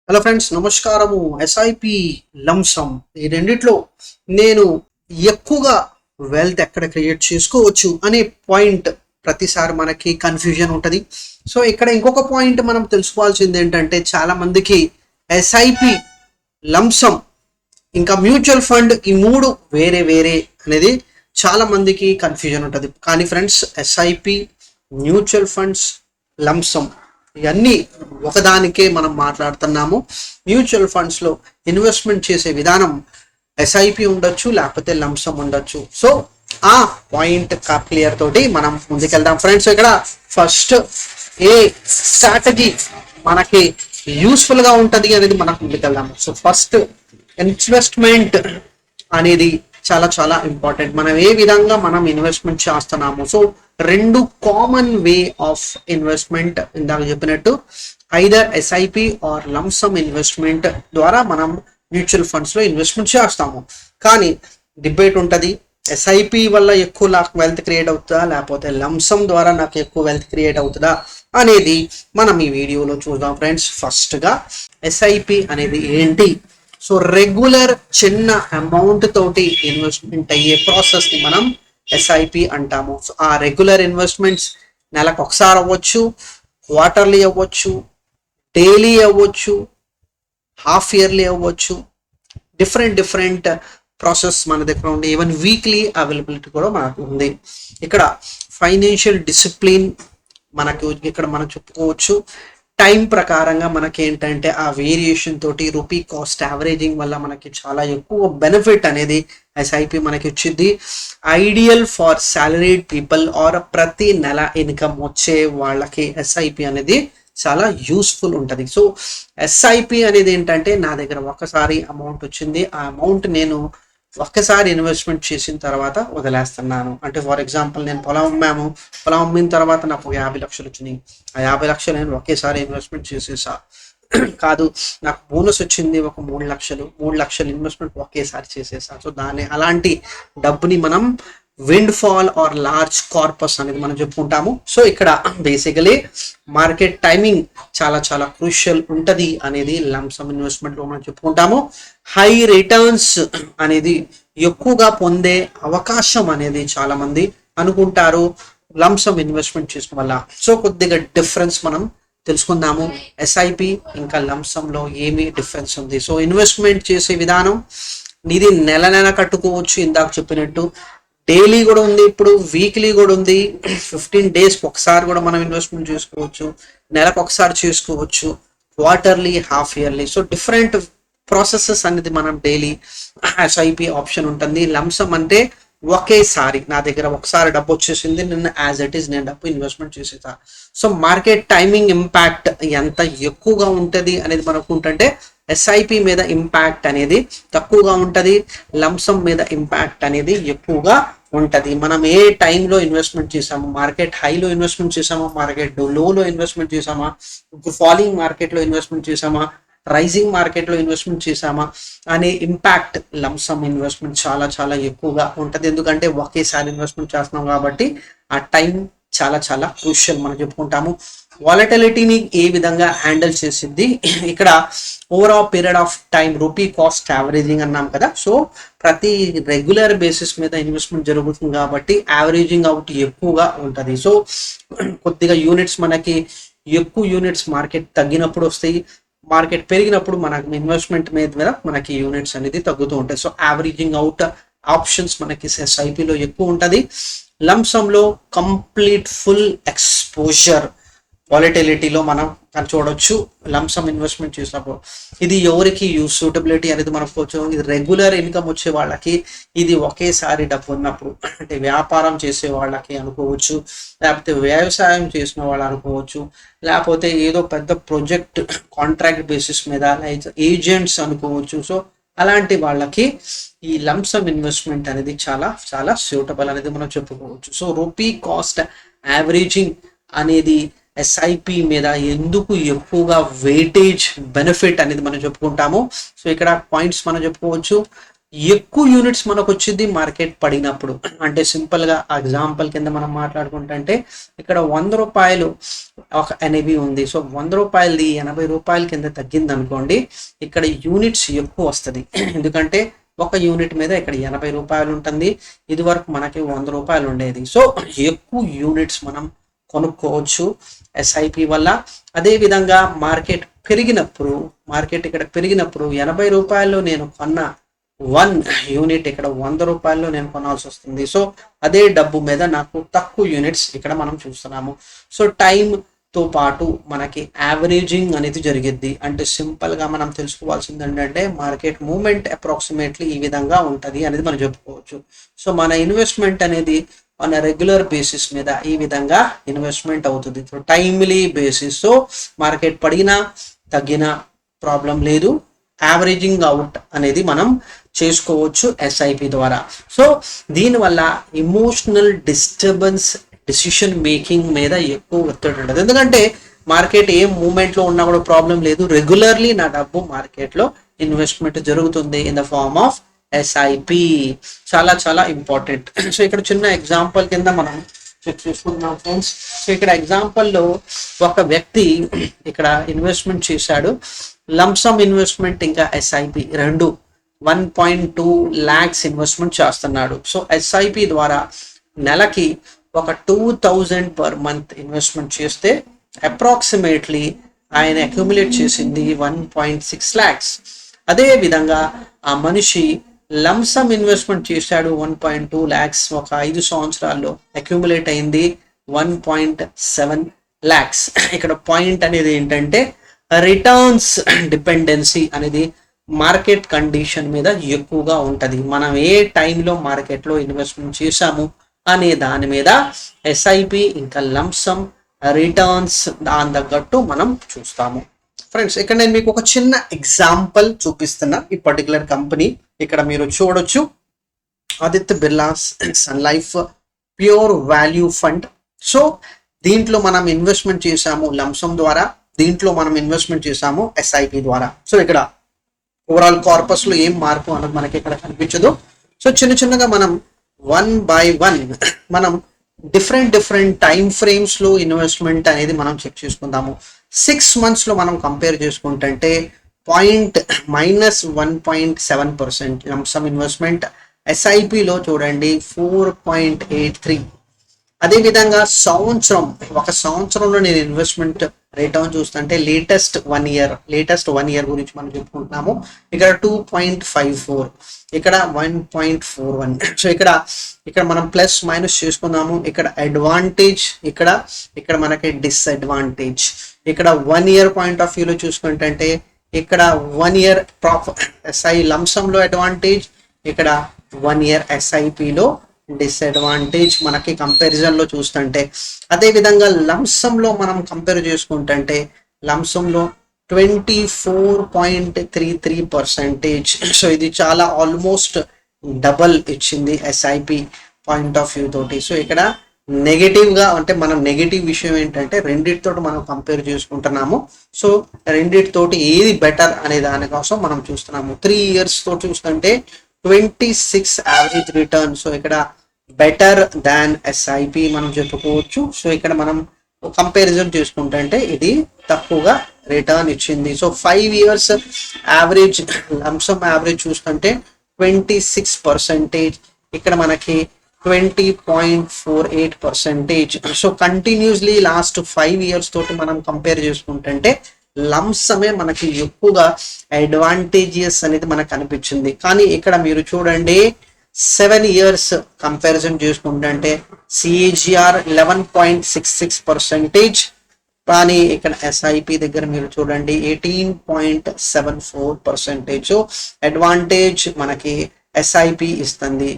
Hello friends, నమస్కారము. SIP lump sum ఈ రెండిట్లో నేను ఎక్కువగా వెల్త్ ఎక్కడ క్రియేట్ చేసుకోవచ్చు అనే పాయింట్ ప్రతిసారి మనకి కన్ఫ్యూజన్ ఉంటుంది. సో ఇక్కడ ఇంకొక పాయింట్ మనం తెలుసుకోవాల్సింది ఏంటంటే, చాలా మందికి ఎస్ఐపి లంసమ్ ఇంకా మ్యూచువల్ ఫండ్ ఈ మూడు వేరే వేరే అనేది చాలా మందికి కన్ఫ్యూజన్ ఉంటుంది. కానీ friends, SIP, mutual funds, lump sum ఇవన్నీ ఒకదానికే మనం మాట్లాడుతున్నాము. మ్యూచువల్ ఫండ్స్లో ఇన్వెస్ట్మెంట్ చేసే విధానం ఎస్ఐపి ఉండొచ్చు, లేకపోతే లంసమ్ ఉండొచ్చు. సో ఆ పాయింట్ క్లియర్ తోటి మనం ముందుకెళ్దాం ఫ్రెండ్స్. ఇక్కడ ఫస్ట్ ఏ స్ట్రాటజీ మనకి యూస్ఫుల్గా ఉంటుంది అనేది మనం ముందుకెళ్దాము. సో ఫస్ట్ ఇన్వెస్ట్మెంట్ అనేది చాలా చాలా ఇంపార్టెంట్. మనం ఏ విధంగా మనం ఇన్వెస్ట్మెంట్ చేస్తున్నాము. సో రెండు కామన్ వే ఆఫ్ ఇన్వెస్ట్మెంట్ ఇందాక చెప్పినట్టు, either SIP or lump sum investment ద్వారా మనం మ్యూచువల్ ఫండ్స్ లో ఇన్వెస్ట్మెంట్ చేస్తాము. కానీ డిబేట్ ఉంటుంది, ఎస్ఐపి వల్ల ఎక్కువ నాకు వెల్త్ క్రియేట్ అవుతుందా, లేకపోతే లంసమ్ ద్వారా నాకు ఎక్కువ వెల్త్ క్రియేట్ అవుతుందా అనేది మనం ఈ వీడియోలో చూద్దాం ఫ్రెండ్స్. ఫస్ట్ గా ఎస్ఐపి అనేది ఏంటి? సో రెగ్యులర్ చిన్న అమౌంట్ తోటి ఇన్వెస్ట్మెంట్ అయ్యే ప్రాసెస్ ని మనం ఎస్ఐపి అంటాము. సో ఆ రెగ్యులర్ ఇన్వెస్ట్మెంట్స్ నెలకు ఒకసారి అవ్వచ్చు, క్వార్టర్లీ అవ్వచ్చు, డైలీ అవ్వచ్చు, హాఫ్ ఇయర్లీ అవ్వచ్చు, డిఫరెంట్ ప్రాసెస్ మన దగ్గర ఉంది. ఈవెన్ వీక్లీ అవైలబిలిటీ కూడా మనకు ఉంది. ఇక్కడ ఫైనాన్షియల్ డిసిప్లిన్ మనకు ఇక్కడ మనం చెప్పుకోవచ్చు. టైం ప్రకారంగా మనకి ఏంటంటే ఆ వేరియేషన్ తోటి రూపీ కాస్ట్ యావరేజింగ్ వల్ల మనకి చాలా ఎక్కువ బెనిఫిట్ అనేది ఎస్ఐపి మనకి వచ్చింది. Ideal for salaried people or ప్రతి నెల ఇన్కమ్ వచ్చే వాళ్ళకి ఎస్ఐపి అనేది చాలా యూస్ఫుల్ ఉంటుంది. సో ఎస్ఐపి అనేది ఏంటంటే, నా దగ్గర ఒక్కసారి అమౌంట్ వచ్చింది, ఆ అమౌంట్ నేను ఒక్కసారి ఇన్వెస్ట్మెంట్ చేసిన తర్వాత వదిలేస్తున్నాను. అంటే ఫర్ ఎగ్జాంపుల్, నేను పొలం అమ్మిన తర్వాత నాకు 50 లక్షలు వచ్చినాయి. ఆ 50 లక్షలు నేను ఒకేసారి ఇన్వెస్ట్మెంట్ చేసేసా. కాదు, నాకు బోనస్ వచ్చింది ఒక 3 లక్షలు ఇన్వెస్ట్మెంట్ ఒకేసారి చేసేసా. సో అలాంటి డబ్బుని మనం windfall or large corpus అనేది మనం చెప్పుకుంటాము. సో ఇక్కడ బేసికలీ మార్కెట్ టైమింగ్ చాలా చాలా క్రూషియల్ ఉంటుంది అనేది లంసమ్ ఇన్వెస్ట్మెంట్ లో మనం చెప్పుకుంటాము. హై రిటర్న్స్ అనేది ఎక్కువగా పొందే అవకాశం అనేది చాలా మంది అనుకుంటారు లంసమ్ ఇన్వెస్ట్మెంట్ చేసుకోవడం వల్ల. సో కొద్దిగా డిఫరెన్స్ మనం తెలుసుకుందాము. ఎస్ఐపి ఇంకా లంసమ్ లో ఏమి డిఫరెన్స్ ఉంది. సో ఇన్వెస్ట్మెంట్ చేసే విధానం ఇది నెల కట్టుకోవచ్చు, ఇందాక చెప్పినట్టు డైలీ కూడా ఉంది, ఇప్పుడు వీక్లీ కూడా ఉంది, 15 days ఒకసారి కూడా మనం ఇన్వెస్ట్మెంట్ చేసుకోవచ్చు, నెలకు ఒకసారి చేసుకోవచ్చు, quarterly, half yearly. So different processes అనేది మనం డైలీ ఎస్ఐపి ఆప్షన్ ఉంటుంది. లంసమ్ అంటే ఒకేసారి నా దగ్గర ఒకసారి డబ్బు వచ్చేసింది, నిన్న యాజ్ ఇట్ ఈస్ నేను డబ్బు ఇన్వెస్ట్మెంట్ చేసేసా. సో మార్కెట్ టైమింగ్ ఇంపాక్ట్ ఎంత ఎక్కువగా ఉంటుంది అనేది మనకు ఉంటుంటే, ఎస్ఐపి మీద ఇంపాక్ట్ అనేది తక్కువగా ఉంటుంది, లంసమ్ మీద ఇంపాక్ట్ అనేది ఎక్కువగా ఉంటుంది. మనం ఏ టైంలో ఇన్వెస్ట్మెంట్ చేసాము, మార్కెట్ హైలో ఇన్వెస్ట్మెంట్ చేసామా, మార్కెట్ లోలో ఇన్వెస్ట్మెంట్ చేసామా, ఫాలింగ్ మార్కెట్లో ఇన్వెస్ట్మెంట్ చేసామా, రైజింగ్ మార్కెట్లో ఇన్వెస్ట్మెంట్ చేసామా అనే ఇంపాక్ట్ లంసమ్ ఇన్వెస్ట్మెంట్ చాలా చాలా ఎక్కువగా ఉంటుంది. ఎందుకంటే ఒకేసారి ఇన్వెస్ట్మెంట్ చేస్తున్నాం కాబట్టి ఆ టైం చాలా చాలా క్రూషియల్ మనం చెప్పుకుంటాము. వాలటిలిటీని ఏ విధంగా హ్యాండిల్ చేసింది, ఇక్కడ overall period of time rupee cost averaging అన్నాం కదా. సో ప్రతి రెగ్యులర్ బేసిస్ మీద ఇన్వెస్ట్మెంట్ జరుగుతుంది కాబట్టి యావరేజింగ్ అవుట్ ఎక్కువగా ఉంటుంది. సో కొద్దిగా యూనిట్స్ మనకి ఎక్కువ యూనిట్స్ మార్కెట్ తగ్గినప్పుడు వస్తాయి, మార్కెట్ పెరిగినప్పుడు మనకి ఇన్వెస్ట్మెంట్ మీద మనకి యూనిట్స్ అనేది తగ్గుతూ ఉంటాయి. సో యావరేజింగ్ అవుట్ ఆప్షన్స్ మనకి ఎస్ఐపిలో ఎక్కువ ఉంటుంది. లంసమ్లో కంప్లీట్ ఫుల్ ఎక్స్పోజర్ వాలటిలిటీలో మనం చూడొచ్చు. లంసమ్ ఇన్వెస్ట్మెంట్ చేసినప్పుడు ఇది ఎవరికి సూటబిలిటీ అనేది మనకు, ఇది రెగ్యులర్ ఇన్కమ్ వచ్చే వాళ్ళకి, ఇది ఒకేసారి డబ్బు ఉన్నప్పుడు, అంటే వ్యాపారం చేసే వాళ్ళకి అనుకోవచ్చు, లేకపోతే వ్యవసాయం చేసిన వాళ్ళు అనుకోవచ్చు, లేకపోతే ఏదో పెద్ద ప్రాజెక్ట్ కాంట్రాక్ట్ బేసిస్ మీద లైక్ ఏజెంట్స్ అనుకోవచ్చు. సో అలాంటి వాళ్ళకి ఈ లంసమ్ ఇన్వెస్ట్మెంట్ అనేది చాలా చాలా సూటబుల్ అనేది మనం చెప్పుకోవచ్చు. సో రూపీ కాస్ట్ యావరేజింగ్ అనేది ఎస్ఐపి మీద ఎందుకు ఎక్కువగా వెయిటేజ్ బెనిఫిట్ అనేది మనం చెప్పుకుంటాము. సో ఇక్కడ పాయింట్స్ మనం చెప్పుకోవచ్చు. ఎక్కువ యూనిట్స్ మనకు వచ్చింది మార్కెట్ పడినప్పుడు. అంటే సింపుల్గా ఎగ్జాంపుల్ కింద మనం మాట్లాడుకుంటే ఇక్కడ 100 రూపాయలు ఒక ఎన్ఏవి ఉంది. సో 100 రూపాయలది 80 రూపాయల కింద తగ్గింది అనుకోండి, ఇక్కడ యూనిట్స్ ఎక్కువ వస్తుంది. ఎందుకంటే ఒక యూనిట్ మీద ఇక్కడ 80 రూపాయలు ఉంటుంది, ఇది వరకు మనకి 100 రూపాయలు ఉండేది. సో ఎక్కువ యూనిట్స్ మనం కొనుక్కోవచ్చు ఎస్ఐపి వల్ల. అదే విధంగా మార్కెట్ ఇక్కడ పెరిగినప్పుడు 80 రూపాయల్లో నేను కొన్న 1 యూనిట్ ఇక్కడ 100 రూపాయల్లో నేను కొనాల్సి వస్తుంది. సో అదే డబ్బు మీద నాకు తక్కువ యూనిట్స్ ఇక్కడ మనం చూస్తున్నాము. సో టైంతో పాటు మనకి యావరేజింగ్ అనేది జరిగిద్ది. అంటే సింపుల్గా మనం తెలుసుకోవాల్సింది ఏంటంటే మార్కెట్ మూవ్మెంట్ అప్రాక్సిమేట్లీ ఈ విధంగా ఉంటుంది అనేది మనం చెప్పుకోవచ్చు. సో మన ఇన్వెస్ట్మెంట్ అనేది ఆన్ రెగ్యులర్ బేసిస్ మీద ఈ విధంగా ఇన్వెస్ట్మెంట్ అవుతుంది. So timely basis. So market పడినా తగ్గినా ప్రాబ్లం లేదు, యావరేజింగ్ అవుట్ అనేది మనం చేసుకోవచ్చు ఎస్ఐపి ద్వారా. సో దీనివల్ల ఇమోషనల్ డిస్టర్బెన్స్ డిసిషన్ మేకింగ్ మీద ఎక్కువ ఒత్తిడి ఉంటుంది. ఎందుకంటే మార్కెట్ ఏ మూమెంట్లో ఉన్నా కూడా ప్రాబ్లం లేదు, రెగ్యులర్లీ నా డబ్బు మార్కెట్లో ఇన్వెస్ట్మెంట్ జరుగుతుంది in the form of SIP. చాలా చాలా ఇంపార్టెంట్. సో ఇక్కడ చిన్న ఎగ్జాంపుల్ కింద మనం చెక్ చేసుకుంటున్నాం ఫ్రెండ్స్. సో ఇక్కడ ఎగ్జాంపుల్లో ఒక వ్యక్తి ఇక్కడ ఇన్వెస్ట్మెంట్ చేశాడు, లంసమ్ ఇన్వెస్ట్మెంట్ ఇంకా ఎస్ఐపి రెండు 1.2 lakhs ఇన్వెస్ట్మెంట్ చేస్తున్నాడు. సో ఎస్ఐపి ద్వారా నెలకి ఒక 2000 per month ఇన్వెస్ట్మెంట్ చేస్తే అప్రాక్సిమేట్లీ ఆయన అక్యుములేట్ చేసింది 1.6 lakhs. అదే విధంగా ఆ మనిషి లంసమ్ ఇన్వెస్ట్మెంట్ చేశాడు 1.2 lakhs, ఒక 5 సంవత్సరాల్లో అక్యుములేట్ అయింది 1.7 lakhs. ఇక్కడ పాయింట్ అనేది ఏంటంటే రిటర్న్స్ డిపెండెన్సీ అనేది మార్కెట్ కండిషన్ మీద ఎక్కువగా ఉంటుంది. మనం ఏ టైంలో మార్కెట్లో ఇన్వెస్ట్మెంట్ చేశాము అనే దాని మీద ఎస్ఐపి ఇంకా లంసమ్ రిటర్న్స్ దాని తగ్గట్టు మనం చూస్తాము. ఫ్రెండ్స్ ఇక్కడ నేను మీకు ఒక చిన్న ఎగ్జాంపుల్ చూపిస్తున్నా. ఈ పర్టికులర్ కంపెనీ ఇక్కడ మీరు చూడొచ్చు, Aditya Birla's Sun Life Pure Value Fund. So దీంట్లో మనం ఇన్వెస్ట్మెంట్ చేసాము లంసమ్ ద్వారా, దీంట్లో మనం ఇన్వెస్ట్మెంట్ చేసాము ఎస్ఐపి ద్వారా. సో ఇక్కడ ఓవరాల్ కార్పస్ లో ఏం మార్పు అన్నది మనకి ఇక్కడ కనిపించదు. సో చిన్నగా మనం 1 by 1 మనం డిఫరెంట్ టైం ఫ్రేమ్స్ లో ఇన్వెస్ట్మెంట్ అనేది మనం చెక్ చేసుకుందాము. 6 months లో మనం కంపేర్ చేసుకుంటే -1.7% లంసమ్ ఇన్వెస్ట్మెంట్, ఎస్ఐపిలో చూడండి 4.83. అదేవిధంగా ఒక సంవత్సరంలో నేను ఇన్వెస్ట్మెంట్ రిటర్న్ చూస్తుంటే లేటెస్ట్ వన్ ఇయర్ గురించి మనం చెప్పుకుంటున్నాము. ఇక్కడ 2.54, ఇక్కడ 1.41. సో ఇక్కడ మనం ప్లస్ మైనస్ చేసుకుందాము. ఇక్కడ అడ్వాంటేజ్, ఇక్కడ మనకి డిస్అడ్వాంటేజ్. ఇక్కడ 1 year పాయింట్ ఆఫ్ వ్యూలో చూసుకుంటే ఇక్కడ 1 year ఎస్ఐ లంసమ్ లో అడ్వాంటేజ్, ఇక్కడ 1 year ఎస్ఐపిలో డిస్అడ్వాంటేజ్ మనకి కంపారిజన్ లో చూస్తుంటే. అదే విధంగా లంసమ్ లో మనం కంపేర్ చేసుకుంటే లంసమ్ లో 24.33%. సో ఇది చాలా ఆల్మోస్ట్ డబల్ ఇచ్చింది ఎస్ఐపి పాయింట్ ఆఫ్ వ్యూ తోటి. సో ఇక్కడ నెగటివ్ గా అంటే మనం నెగటివ్ విషయం ఏంటంటే రెండిటితో మనం కంపేర్ చేసుకుంటున్నాము. సో రెండిటితోటి ఏది బెటర్ అనే దానికోసం మనం చూస్తున్నాము. 3 years తో చూస్తుంటే 26 యావరేజ్ రిటర్న్. సో ఇక్కడ బెటర్ దాన్ ఎస్ఐపి మనం చెప్పుకోవచ్చు. సో ఇక్కడ మనం కంపారిజన్ చేసుకుంటే ఇది తక్కువగా రిటర్న్ ఇచ్చింది. So 5 years average lump sum average చూస్తుంటే 26%, ఇక్కడ మనకి 20.48%. సో కంటిన్యూస్లీ లాస్ట్ 5 years తోటి మనం కంపేర్ చేసుకుంటే లంసమే మనకి ఎక్కువగా అడ్వాంటేజియస్ అనేది మనకు అనిపించింది. కానీ ఇక్కడ మీరు చూడండి 7 years కంపారిజన్ చేసుకుంటే సిఏజిఆర్ 11.66%, కానీ ఇక్కడ ఎస్ఐపి దగ్గర మీరు చూడండి 18.74%. సో అడ్వాంటేజ్ మనకి ఎస్ఐపి ఇస్తుంది.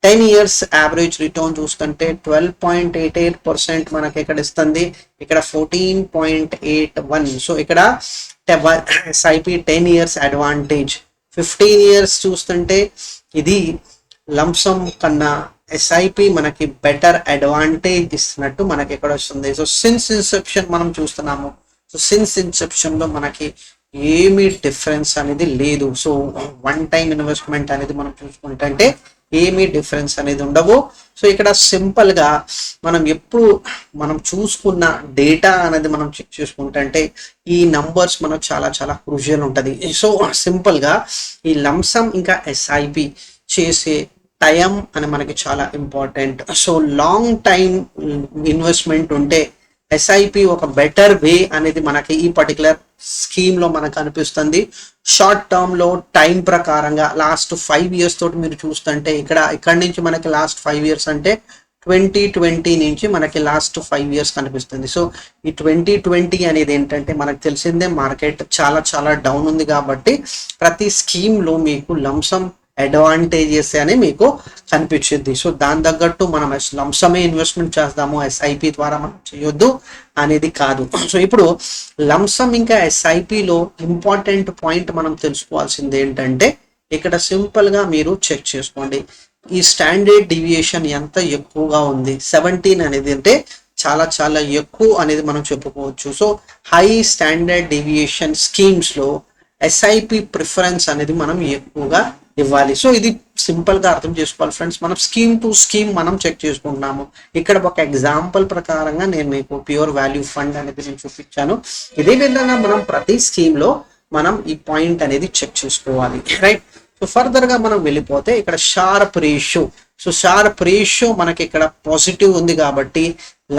10 years యావరేజ్ రిటర్న్ చూస్తుంటే 12.88% మనకి ఇక్కడ ఇస్తుంది, ఇక్కడ 14.81. సో ఇక్కడ ఎస్ఐపి 10 years అడ్వాంటేజ్. 15 years చూస్తుంటే ఇది లంసమ్ కన్నా ఎస్ఐపి మనకి బెటర్ అడ్వాంటేజ్ ఇస్తున్నట్టు మనకి ఇక్కడ వస్తుంది. సో సిన్స్ ఇన్సెప్షన్ మనం చూస్తున్నాము. సో సిన్స్ ఇన్సెప్షన్ లో మనకి ఏమీ డిఫరెన్స్ అనేది లేదు. సో వన్ టైం ఇన్వెస్ట్మెంట్ అనేది మనం చూసుకుంటే ఏమీ డిఫరెన్స్ అనేది ఉండవు. సో ఇక్కడ సింపుల్గా మనం ఎప్పుడు మనం చూసుకున్న డేటా అనేది మనం చెక్ చేసుకుంటే ఈ నంబర్స్ మనం చాలా చాలా క్రూషియల్ ఉంటుంది. సో సింపుల్గా ఈ లంసమ్ ఇంకా ఎస్ఐపి చేసే టైం అని మనకి చాలా important. So long time investment ఉంటే ఎస్ఐపి ఒక బెటర్ వే అనేది మనకి ఈ పర్టికులర్ స్కీమ్లో మనకు అనిపిస్తుంది. షార్ట్ టర్మ్లో టైం ప్రకారంగా లాస్ట్ 5 years తోటి మీరు చూస్తుంటే ఇక్కడి నుంచి మనకి లాస్ట్ 5 years అంటే 2020 నుంచి మనకి లాస్ట్ 5 years కనిపిస్తుంది. సో ఈ 2020 అనేది ఏంటంటే మనకు తెలిసిందే మార్కెట్ చాలా చాలా డౌన్ ఉంది కాబట్టి ప్రతి స్కీమ్లో మీకు లంసమ్ అడ్వాంటేజెస్ అని మీకు కనిపించింది. సో దాని తగ్గట్టు మనం లంసమే ఇన్వెస్ట్మెంట్ చేద్దాము, ఎస్ఐపి ద్వారా మనం చేయొద్దు అనేది కాదు. సో ఇప్పుడు లంసమ్ ఇంకా ఎస్ఐపిలో ఇంపార్టెంట్ పాయింట్ మనం తెలుసుకోవాల్సింది ఏంటంటే ఇక్కడ సింపుల్గా మీరు చెక్ చేసుకోండి ఈ స్టాండర్డ్ డివియేషన్ ఎంత ఎక్కువగా ఉంది. 17 అనేది అంటే చాలా చాలా ఎక్కువ అనేది మనం చెప్పుకోవచ్చు. సో హై స్టాండర్డ్ డివియేషన్ స్కీమ్స్లో ఎస్ఐపి ప్రిఫరెన్స్ అనేది మనం ఎక్కువగా ఇవ్వాలి. సో ఇది సింపుల్గా అర్థం చేసుకోవాలి ఫ్రెండ్స్. మనం స్కీమ్ టు స్కీమ్ మనం చెక్ చేసుకుంటున్నాము. ఇక్కడ ఒక ఎగ్జాంపుల్ ప్రకారంగా నేను మీకు ప్యూర్ వాల్యూ ఫండ్ అనేది నేను చూపించాను. ఇదే విధంగా మనం ప్రతి స్కీమ్లో మనం ఈ పాయింట్ అనేది చెక్ చేసుకోవాలి, రైట్. సో ఫర్దర్గా మనం వెళ్ళిపోతే ఇక్కడ sharp ratio. So sharp ratio మనకి ఇక్కడ పాజిటివ్ ఉంది కాబట్టి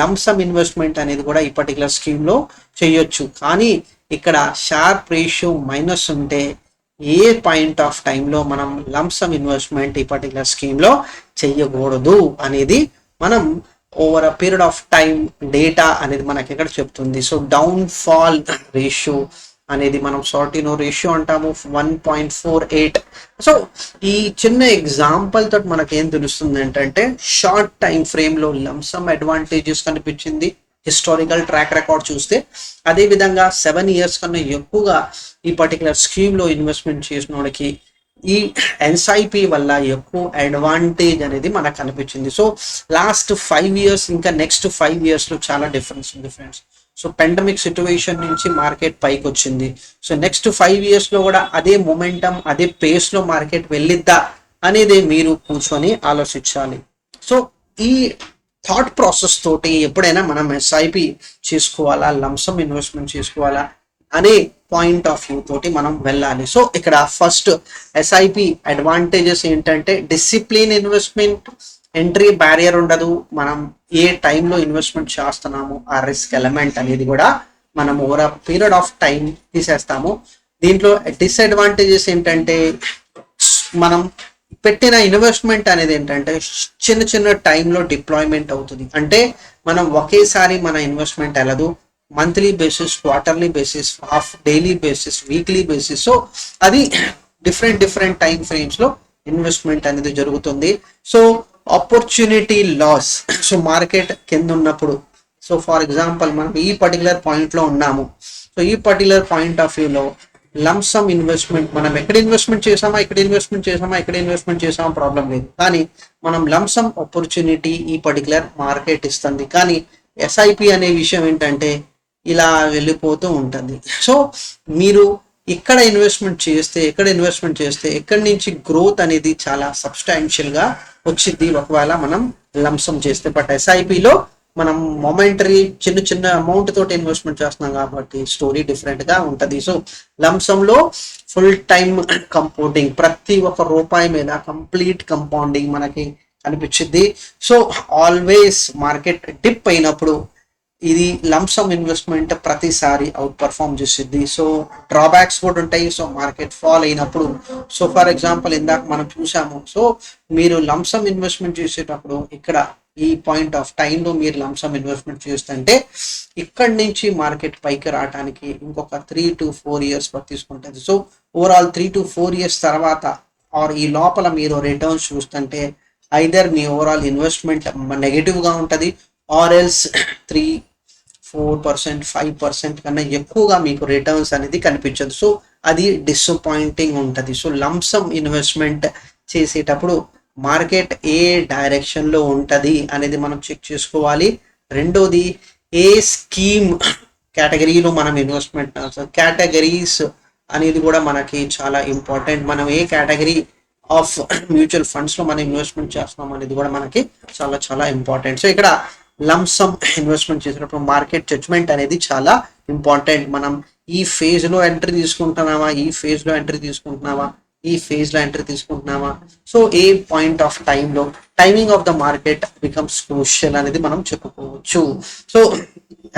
లంసమ్ ఇన్వెస్ట్మెంట్ అనేది కూడా ఈ పర్టికులర్ స్కీమ్లో చేయొచ్చు. కానీ ఇక్కడ షార్ప్ రేషియో మైనస్ ఉంటే ఏ పాయింట్ ఆఫ్ టైంలో మనం లంసమ్ ఇన్వెస్ట్మెంట్ ఈ పర్టికులర్ స్కీమ్లో చెయ్యకూడదు అనేది మనం over a period of time data అనేది మనకి ఇక్కడ చెప్తుంది. సో డౌన్ ఫాల్ రేషియో అనేది మనం సార్టినో రేషియో అంటాము 1.48. సో ఈ చిన్న ఎగ్జాంపుల్ తోటి మనకి ఏం తెలుస్తుంది ఏంటంటే షార్ట్ టైం ఫ్రేమ్లో లంసమ్ అడ్వాంటేజెస్ కనిపించింది హిస్టారికల్ ట్రాక్ రికార్డ్ చూస్తే. అదేవిధంగా 7 years కన్నా ఎక్కువగా ఈ పర్టికులర్ స్కీమ్లో ఇన్వెస్ట్మెంట్ చేసిన వాడికి ఈ ఎన్సైపి వల్ల ఎక్కువ అడ్వాంటేజ్ అనేది మనకు కనిపించింది. సో లాస్ట్ 5 years ఇంకా నెక్స్ట్ 5 yearsలో చాలా డిఫరెన్స్ ఉంది ఫ్రెండ్స్. సో పెండమిక్ సిచ్యువేషన్ నుంచి మార్కెట్ పైకి వచ్చింది. సో నెక్స్ట్ 5 yearsలో కూడా అదే మొమెంటం అదే పేస్లో మార్కెట్ వెళ్ళిద్దా అనేది మీరు కూర్చొని ఆలోచించాలి. సో ఈ థాట్ ప్రాసెస్ తోటి ఎప్పుడైనా మనం ఎస్ఐపి చేసుకోవాలా లంసమ్ ఇన్వెస్ట్మెంట్ చేసుకోవాలా అనే పాయింట్ ఆఫ్ వ్యూ తోటి మనం వెళ్ళాలి. సో ఇక్కడ ఫస్ట్ ఎస్ఐపి అడ్వాంటేజెస్ ఏంటంటే డిసిప్లిన్ ఇన్వెస్ట్మెంట్, ఎంట్రీ బ్యారియర్ ఉండదు, మనం ఏ టైంలో ఇన్వెస్ట్మెంట్ చేస్తున్నాము ఆ రిస్క్ ఎలిమెంట్ అనేది కూడా మనం ఓవర్ పీరియడ్ ఆఫ్ టైం తీసేస్తాము. దీంట్లో డిసడ్వాంటేజెస్ ఏంటంటే మనం పెట్టిన ఇన్వెస్ట్మెంట్ అనేది ఏంటంటే చిన్న చిన్న టైంలో డిప్లాయ్మెంట్ అవుతుంది. అంటే మనం ఒకేసారి మన ఇన్వెస్ట్మెంట్ వెళ్ళదు, monthly basis, quarterly basis, half daily basis, weekly basis. So అది డిఫరెంట్ టైం ఫ్రేమ్స్లో ఇన్వెస్ట్మెంట్ అనేది జరుగుతుంది. So opportunity loss. So market కింద ఉన్నప్పుడు, సో ఫర్ ఎగ్జాంపుల్ మనం ఈ పర్టికులర్ పాయింట్లో ఉన్నాము. సో ఈ పర్టికులర్ పాయింట్ ఆఫ్ వ్యూలో లంసమ్ ఇన్వెస్ట్మెంట్ మనం ఎక్కడ ఇన్వెస్ట్మెంట్ చేసామా, ఇక్కడ ఇన్వెస్ట్మెంట్ చేసామా ప్రాబ్లం లేదు. కానీ మనం లంసమ్ ఆపర్చునిటీ ఈ పర్టికులర్ మార్కెట్ ఇస్తుంది. కానీ ఎస్ఐపి అనే విషయం ఏంటంటే ఇలా వెళ్ళిపోతూ ఉంటుంది. సో మీరు ఇక్కడ ఇన్వెస్ట్మెంట్ చేస్తే ఎక్కడి నుంచి గ్రోత్ అనేది చాలా సబ్స్టాన్షియల్గా వచ్చింది ఒకవేళ మనం లంసమ్ చేస్తే. బట్ ఎస్ఐపిలో మనం మొమెంటరీ చిన్న అమౌంట్ తోటి ఇన్వెస్ట్మెంట్ చేస్తున్నాం కాబట్టి స్టోరీ డిఫరెంట్గా ఉంటుంది. సో లంసంలో ఫుల్ టైమ్ కంపౌండింగ్, ప్రతి ఒక్క రూపాయి మీద కంప్లీట్ కంపౌండింగ్ మనకి కనిపించింది. సో ఆల్వేస్ మార్కెట్ డిప్ అయినప్పుడు ఇది లంసమ్ ఇన్వెస్ట్మెంట్ ప్రతిసారి అవుట్ పర్ఫామ్ చేసిద్ది. సో డ్రాబ్యాక్స్ కూడా ఉంటాయి. సో మార్కెట్ ఫాల్ అయినప్పుడు, సో ఫర్ ఎగ్జాంపుల్ ఇందాక మనం చూసాము. సో మీరు లంసమ్ ఇన్వెస్ట్మెంట్ చేసేటప్పుడు ఇక్కడ ఈ పాయింట్ ఆఫ్ టైంలో మీరు లంసమ్ ఇన్వెస్ట్మెంట్ చేస్తుంటే ఇక్కడి నుంచి మార్కెట్ పైకి రావడానికి ఇంకొక 3 to 4 years తీసుకుంటుంది. సో ఓవరాల్ 3 to 4 years తర్వాత ఆర్ ఈ లోపల మీరు రిటర్న్స్ చూస్తుంటే ఐదర్ మీ ఓవరాల్ ఇన్వెస్ట్మెంట్ నెగటివ్గా ఉంటుంది ఆర్ ఎల్స్ 3-4%, 5% కన్నా ఎక్కువగా మీకు రిటర్న్స్ అనేది కనిపించదు. సో అది డిసప్పాయింటింగ్ ఉంటుంది. సో లంసమ్ ఇన్వెస్ట్మెంట్ చేసేటప్పుడు మార్కెట్ ఏ డైరెక్షన్లో ఉంటుంది అనేది మనం చెక్ చేసుకోవాలి. రెండోది ఏ స్కీమ్ కేటగిరీలో మనం ఇన్వెస్ట్మెంట్, కేటగిరీస్ అనేది కూడా మనకి చాలా ఇంపార్టెంట్. మనం ఏ కేటగిరీ ఆఫ్ మ్యూచువల్ ఫండ్స్ లో మనం ఇన్వెస్ట్మెంట్ చేస్తున్నాం అనేది కూడా మనకి చాలా చాలా ఇంపార్టెంట్. సో ఇక్కడ లంసమ్ ఇన్వెస్ట్మెంట్ చేసినప్పుడు మార్కెట్ జడ్జ్మెంట్ అనేది చాలా ఇంపార్టెంట్. మనం ఈ ఫేజ్ లో ఎంట్రీ తీసుకుంటున్నామా, ఈ ఫేజ్ లో ఎంట్రీ తీసుకుంటున్నామా, ఈ ఫేజ్ లో ఎంట్రీ తీసుకుంటున్నామా, సో ఏ పాయింట్ ఆఫ్ టైంలో timing of the market becomes crucial అనేది మనం చెప్పుకోవచ్చు. సో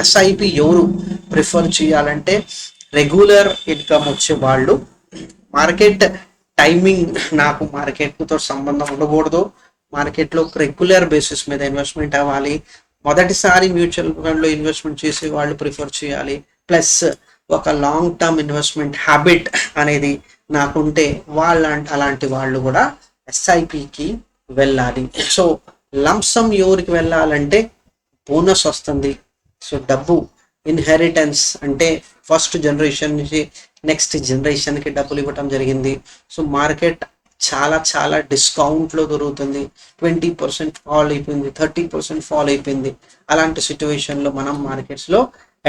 ఎస్ఐపి ఎవరు ప్రిఫర్ చేయాలంటే రెగ్యులర్ ఇన్కమ్ వచ్చే వాళ్ళు, మార్కెట్ టైమింగ్ నాకు మార్కెట్తో సంబంధం ఉండకూడదు, మార్కెట్లో రెగ్యులర్ బేసిస్ మీద ఇన్వెస్ట్మెంట్ అవ్వాలి, మొదటిసారి మ్యూచువల్ ఫండ్లో ఇన్వెస్ట్మెంట్ చేసే వాళ్ళు ప్రిఫర్ చేయాలి, ప్లస్ ఒక లాంగ్ టర్మ్ ఇన్వెస్ట్మెంట్ హ్యాబిట్ అనేది నాకుంటే అలాంటి వాళ్ళు కూడా ఎస్ఐపికి వెళ్ళాలి. సో లంసమ్ ఎవరికి వెళ్ళాలంటే బోనస్ వస్తుంది, సో డబ్బు ఇన్హెరిటెన్స్ అంటే ఫస్ట్ జనరేషన్ నుంచి నెక్స్ట్ జనరేషన్కి డబ్బులు ఇవ్వటం జరిగింది. సో మార్కెట్ చాలా చాలా డిస్కౌంట్లో దొరుకుతుంది, 20% ఫాల్ అయిపోయింది, 30% ఫాల్ అయిపోయింది. అలాంటి సిచ్యువేషన్లో మనం మార్కెట్స్లో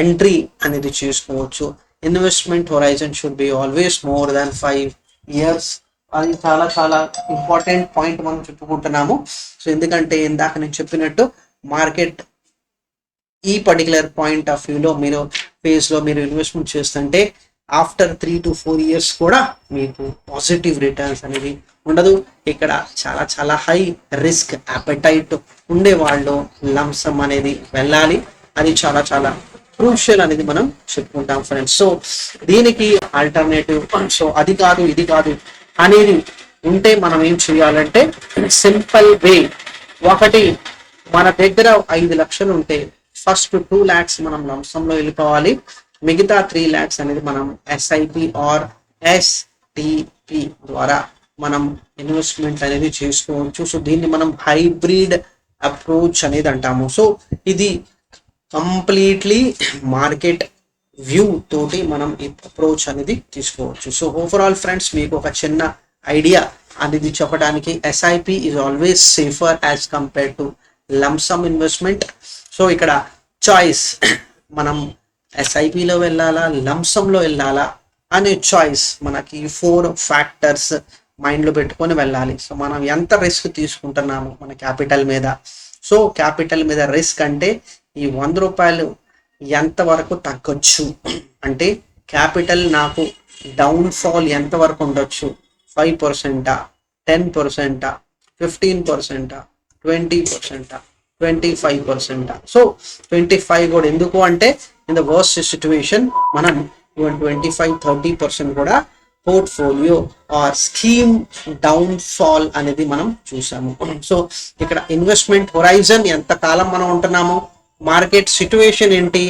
ఎంట్రీ అనేది చేసుకోవచ్చు. Investment horizon should be always more than 5 years. అది చాలా చాలా ఇంపార్టెంట్ పాయింట్ మనం చెప్పుకుంటున్నాము. సో ఎందుకంటే ఇందాక నేను చెప్పినట్టు మార్కెట్ ఈ పర్టికులర్ పాయింట్ ఆఫ్ వ్యూలో మీరు ఫేజ్లో మీరు ఇన్వెస్ట్మెంట్ చేస్తుంటే ఆఫ్టర్ 3 to 4 years కూడా మీకు పాజిటివ్ రిటర్న్స్ అనేది ఉండదు. ఇక్కడ చాలా చాలా హై రిస్క్ అపెటైట్ ఉండే వాళ్ళు లంసమ్ అనేది వెళ్ళాలి, అది చాలా చాలా క్రూషియల్ అనేది మనం చెప్పుకుంటాం ఫ్రెండ్స్. సో దీనికి ఆల్టర్నేటివ్, సో అది కాదు ఇది కాదు అనేది ఉంటే మనం ఏం చేయాలంటే సింపుల్ వే, ఒకటి మన దగ్గర 5 లక్షలు ఉంటే ఫస్ట్ 2 lakhs మనం లంసంలో వెళ్ళిపోవాలి, మిగతా 3 lakhs అనేది మనం ఎస్ఐపి ఆర్ ఎస్టిపి ద్వారా మనం ఇన్వెస్ట్మెంట్ అనేది చేసుకోవచ్చు. సో దీన్ని మనం హైబ్రిడ్ అప్రోచ్ అనేది అంటాము. సో ఇది కంప్లీట్లీ మార్కెట్ వ్యూ తోటి మనం ఈ అప్రోచ్ అనేది తీసుకోవచ్చు. సో ఓవరాల్ ఫ్రెండ్స్ మీకు ఒక చిన్న ఐడియా అనేది చెప్పడానికి SIP is always safer as compare to lump sum investment. So ఇక్కడ చాయిస్ మనం ఎస్ఐపిలో వెళ్ళాలా లంసంలో వెళ్ళాలా అనే చాయిస్ మనకి 4 factors మైండ్లో పెట్టుకొని వెళ్ళాలి. సో మనం ఎంత రిస్క్ తీసుకుంటున్నాము మన క్యాపిటల్ మీద, సో క్యాపిటల్ మీద రిస్క్ అంటే ఈ 100 రూపాయలు ఎంతవరకు తగ్గొచ్చు, అంటే క్యాపిటల్ నాకు డౌన్ఫాల్ ఎంతవరకు ఉండొచ్చు, 5%, 10%, 15%, 20%, 25%. సో 25 కూడా ఎందుకు అంటే ఇన్ ద వర్స్ట్ సిచ్యువేషన్ మనం 25-30% కూడా portfolio or scheme downfall అనేది మనం చూసాము. సో ఇక్కడ ఇన్వెస్ట్మెంట్ హొరైజన్ ఎంత కాలం మనం ఉంటున్నాము, మార్కెట్ సిచ్యువేషన్ ఏంటి,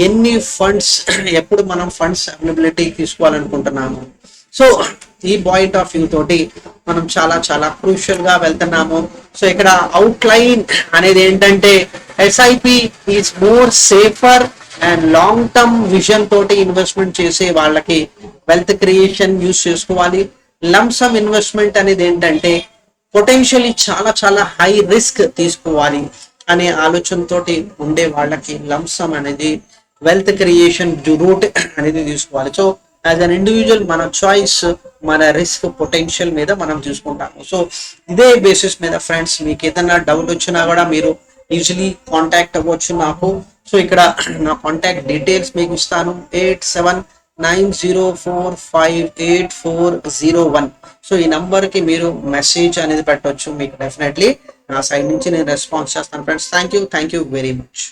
ఎన్ని ఫండ్స్ ఎప్పుడు మనం ఫండ్స్ అవైలబిలిటీ తీసుకోవాలనుకుంటున్నాము. సో ఈ పాయింట్ ఆఫ్ వ్యూ తోటి మనం చాలా చాలా క్రూషియల్ గా వెళ్తున్నాము. సో ఇక్కడ అవుట్లైన్ అనేది ఏంటంటే SIP is more safer and long term vision తోటి ఇన్వెస్ట్మెంట్ చేసే వాళ్ళకి వెల్త్ క్రియేషన్ యూస్ చేసుకోవాలి. లంసమ్ ఇన్వెస్ట్మెంట్ అనేది ఏంటంటే పొటెన్షియల్లీ చాలా చాలా హై రిస్క్ తీసుకోవాలి అనే ఆలోచనతోటి ఉండే వాళ్ళకి లంసమ్ అనేది వెల్త్ క్రియేషన్ రూట్ అనేది తీసుకోవాలి. సో యాజ్ అన్ ఇండివిజువల్ మన చాయిస్ మన రిస్క్ పొటెన్షియల్ మీద మనం తీసుకుంటాము. సో ఇదే బేసిస్ మీద ఫ్రెండ్స్ మీకు ఏదైనా డౌట్ వచ్చినా కూడా మీరు ఈజీలీ కాంటాక్ట్ అవ్వచ్చు నాకు. సో ఇక్కడ నా కాంటాక్ట్ డీటెయిల్స్ మీకు ఇస్తాను, 8790458401. సో ఈ నంబర్కి మీరు మెసేజ్ అనేది పెట్టవచ్చు, మీకు డెఫినెట్లీ నా సైడ్ నుంచి నేను రెస్పాన్స్ చేస్తాను friends. Thank you very much.